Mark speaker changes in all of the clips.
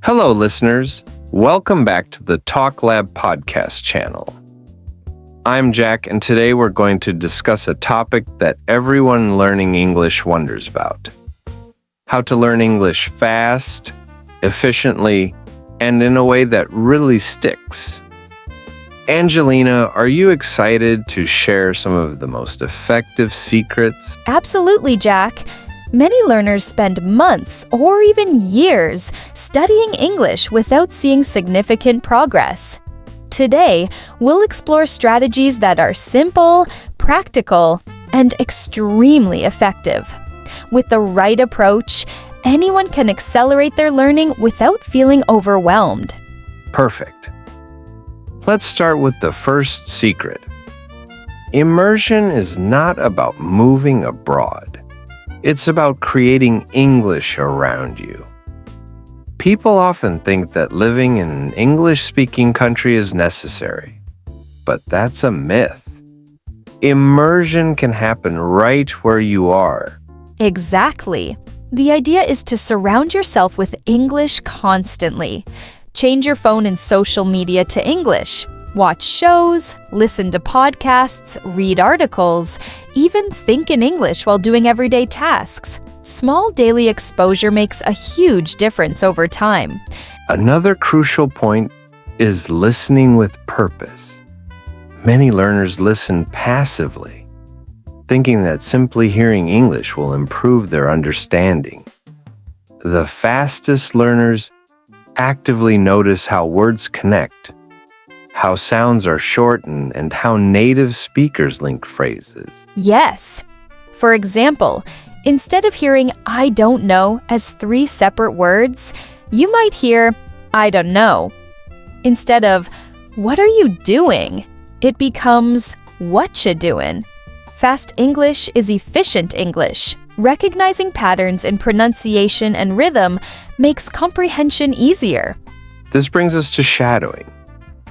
Speaker 1: Hello, listeners. Welcome back to the Talk Lab podcast channel. I'm Jack, and today we're going to discuss a topic that everyone learning English wonders about: how to learn English fast, efficiently, and in a way that really sticks. Angelina, are you excited to share some of the most effective secrets?
Speaker 2: Absolutely, Jack. Many learners spend months or even years studying English without seeing significant progress. Today, we'll explore strategies that are simple, practical, and extremely effective. With the right approach, anyone can accelerate their learning without feeling overwhelmed.
Speaker 1: Perfect. Let's start with the first secret. Immersion is not about moving abroad. It's about creating English around you. People often think that living in an English-speaking country is necessary, but that's a myth. Immersion can happen right where you are.
Speaker 2: Exactly. The idea is to surround yourself with English constantly. Change your phone and social media to English. Watch shows, listen to podcasts, read articles, even think in English while doing everyday tasks. Small daily exposure makes a huge difference over time.
Speaker 1: Another crucial point is listening with purpose. Many learners listen passively, thinking that simply hearing English will improve their understanding. The fastest learners actively notice how words connect, how sounds are shortened, and how native speakers link phrases.
Speaker 2: Yes. For example, instead of hearing "I don't know" as 3 separate words, you might hear "I don't know." Instead of "What are you doing?" it becomes "What you doing?" Fast English is efficient English. Recognizing patterns in pronunciation and rhythm makes comprehension easier.
Speaker 1: This brings us to shadowing.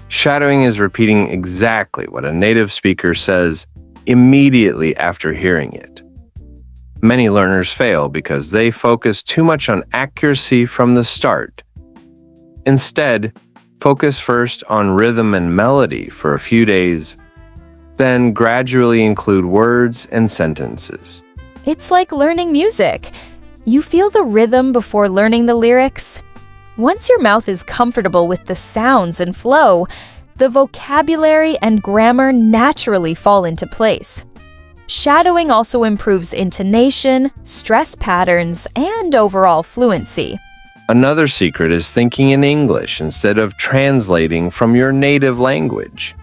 Speaker 1: Shadowing is repeating exactly what a native speaker says immediately after hearing it. Many learners fail because they focus too much on accuracy from the start. Instead, focus first on rhythm and melody for a few days, then gradually include words and sentences.
Speaker 2: It's like learning music. You feel the rhythm before learning the lyrics. Once your mouth is comfortable with the sounds and flow, the vocabulary and grammar naturally fall into place. Shadowing also improves intonation, stress patterns, and overall fluency.
Speaker 1: Another secret is thinking in English instead of translating from your native language.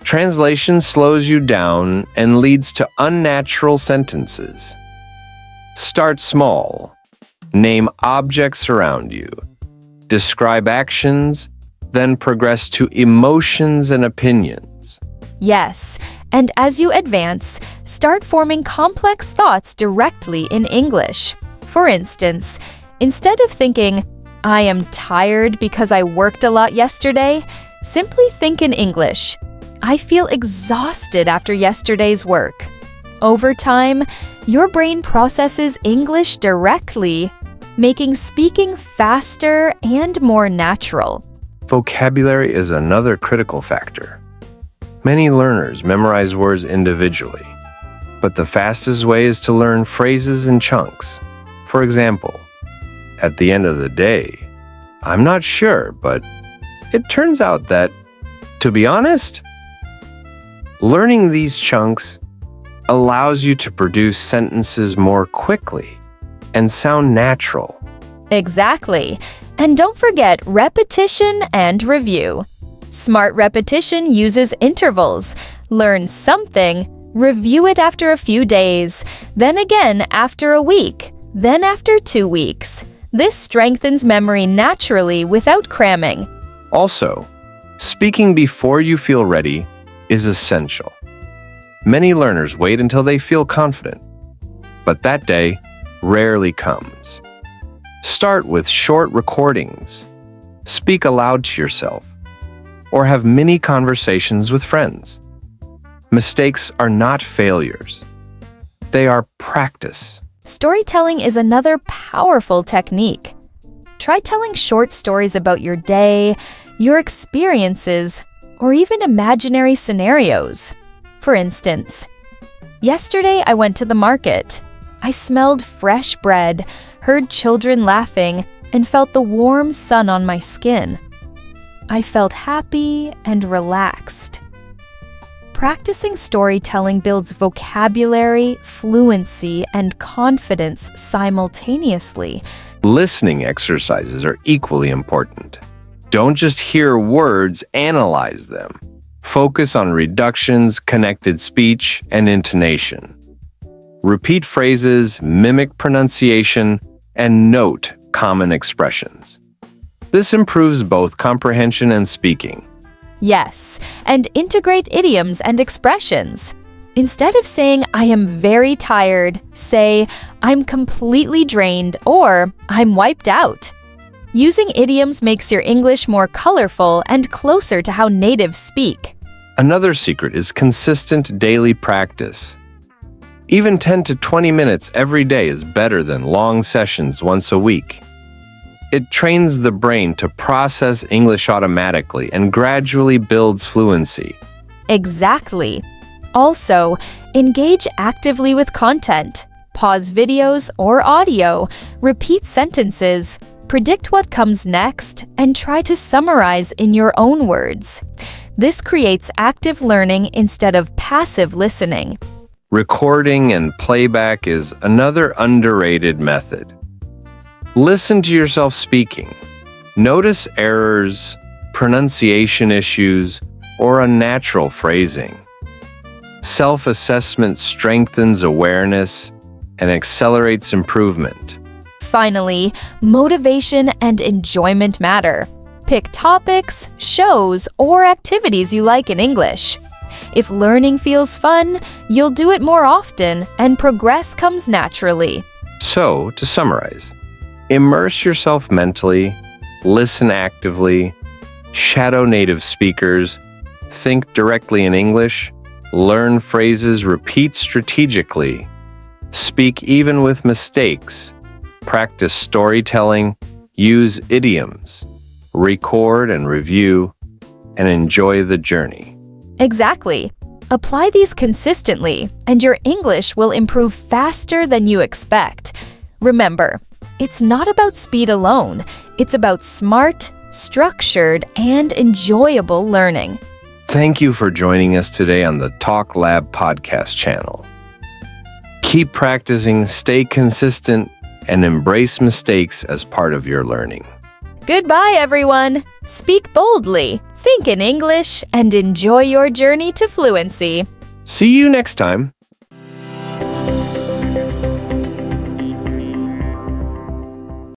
Speaker 1: Translation slows you down and leads to unnatural sentences. Start small. Name objects around you. Describe actions, then progress to emotions and opinions.
Speaker 2: Yes, and as you advance, start forming complex thoughts directly in English. For instance, instead of thinking, "I am tired because I worked a lot yesterday," simply think in English, "I feel exhausted after yesterday's work." Over time, your brain processes English directly, making speaking faster and more natural.
Speaker 1: Vocabulary is another critical factor. Many learners memorize words individually, but the fastest way is to learn phrases in chunks. For example, at the end of the day, "I'm not sure, but it turns out that," to be honest, learning these chunks allows you to produce sentences more quickly and sound natural.
Speaker 2: Exactly. And don't forget repetition and review. Smart repetition uses intervals. Learn something, review it after a few days, then again after a week, then after 2 weeks. This strengthens memory naturally without cramming.
Speaker 1: Also, speaking before you feel ready is essential. Many learners wait until they feel confident, but that day rarely comes. Start with short recordings, speak aloud to yourself, or have mini conversations with friends. Mistakes are not failures. They are practice.
Speaker 2: Storytelling is another powerful technique. Try telling short stories about your day, your experiences, or even imaginary scenarios. For instance, yesterday I went to the market. I smelled fresh bread, heard children laughing, and felt the warm sun on my skin. I felt happy and relaxed. Practicing storytelling builds vocabulary, fluency, and confidence simultaneously.
Speaker 1: Listening exercises are equally important. Don't just hear words, analyze them. Focus on reductions, connected speech, and intonation. Repeat phrases, mimic pronunciation, and note common expressions. This improves both comprehension and speaking.
Speaker 2: Yes, and integrate idioms and expressions. Instead of saying, I am very tired, say, I'm completely drained or I'm wiped out. Using idioms makes your English more colorful and closer to how natives speak.
Speaker 1: Another secret is consistent daily practice. Even 10 to 20 minutes every day is better than long sessions once a week. It trains the brain to process English automatically and gradually builds fluency.
Speaker 2: Exactly. Also, engage actively with content. Pause videos or audio, repeat sentences, predict what comes next, and try to summarize in your own words. This creates active learning instead of passive listening.
Speaker 1: Recording and playback is another underrated method. Listen to yourself speaking. Notice errors, pronunciation issues, or unnatural phrasing. Self-assessment strengthens awareness and accelerates improvement.
Speaker 2: Finally, motivation and enjoyment matter. Pick topics, shows, or activities you like in English. If learning feels fun, you'll do it more often and progress comes naturally.
Speaker 1: So, to summarize, immerse yourself mentally, listen actively, shadow native speakers, think directly in English, learn phrases, repeat strategically, speak even with mistakes, practice storytelling, use idioms, record and review, and enjoy the journey.
Speaker 2: Exactly. Apply these consistently, and your English will improve faster than you expect. Remember, it's not about speed alone. It's about smart, structured, and enjoyable learning.
Speaker 1: Thank you for joining us today on the Talk Lab podcast channel. Keep practicing, stay consistent, and embrace mistakes as part of your learning.
Speaker 2: Goodbye, everyone. Speak boldly, think in English, and enjoy your journey to fluency.
Speaker 1: See you next time.